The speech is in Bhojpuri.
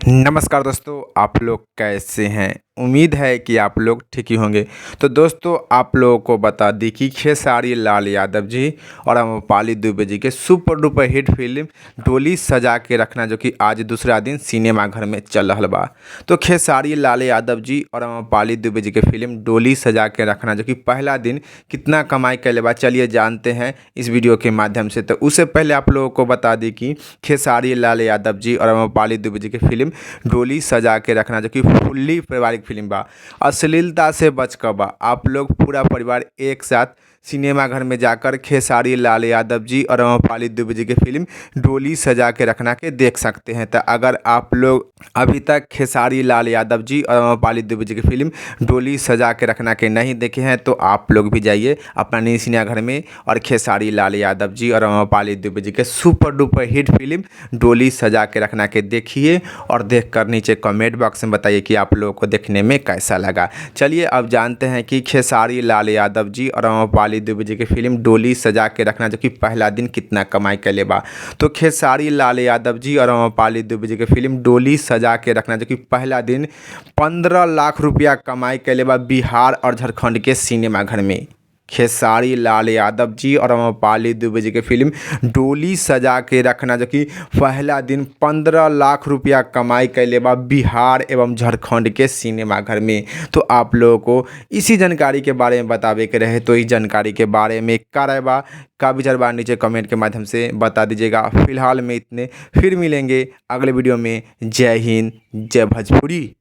नमस्कार दोस्तों, आप लोग कैसे हैं? उम्मीद है कि आप लोग ठीक ही होंगे। तो दोस्तों, आप लोगों को बता दी कि खेसारी लाल यादव जी और अम्रपाली दुबे जी के सुपर डुपर हिट फिल्म डोली सजा के रखना, जो कि आज दूसरा दिन सिनेमा घर में चल रहल बा। तो खेसारी लाल यादव जी और अम्रपाली दुबे जी के फिल्म डोली सजा के रखना, जो कि पहला दिन कितना कमाई कैले बा, चलिए जानते हैं इस वीडियो के माध्यम से। तो उससे पहले आप लोगों को बता दी कि खेसारी लाल यादव जी और अम्रपाली दुबे जी की फिल्म डोली सजा के रखना, जो कि फुल्ली पारिवारिक फिल्म बा, अश्लीलता से बच कर बा। आप लोग पूरा परिवार एक साथ सिनेमा घर में जाकर खेसारी लाल यादव जी और अम्रपाली दुबे जी की फिल्म डोली सजा के रखना के देख सकते हैं। तो अगर आप लोग अभी तक खेसारी लाल यादव जी और अम्रपाली दुबे जी की फिल्म डोली सजा के रखना के नहीं देखे हैं, तो आप लोग भी जाइए अपना नई सिनेमा घर में और खेसारी लाल यादव जी और अम्रपाली दुबे जी के सुपर डुपर हिट फिल्म डोली सजा के रखना के देखिए और देखकर नीचे कमेंट बॉक्स में बताइए कि आप लोगों को देखने में कैसा लगा। चलिए अब जानते हैं कि खेसारी लाल यादव जी और अम्रपाली दुबे जी की फिल्म डोली सजा के रखना, जो कि पहला दिन कितना कमाई कैले बा। तो खेसारी लाल यादव जी और अम्रपाली दुबे जी की फिल्म डोली सजा के रखना, जो कि पहला दिन 15 लाख रुपया कमाई कैले बा बिहार और झारखंड के सिनेमा घर में। खेसारी लाल यादव जी और अम्रपाली दुबे जी की फिल्म डोली सजा के रखना, जो कि पहला दिन 15 लाख रुपया कमाई कैले बा बिहार एवं झारखंड के सिनेमा घर में। तो आप लोगों को इसी जानकारी के बारे में बतावे के रहे, तो इस जानकारी के बारे में का राय बा, का विचार बा, नीचे कमेंट के माध्यम से बता दीजिएगा। फिलहाल में इतने, फिर मिलेंगे अगले वीडियो में। जय हिंद, जय भोजपुरी।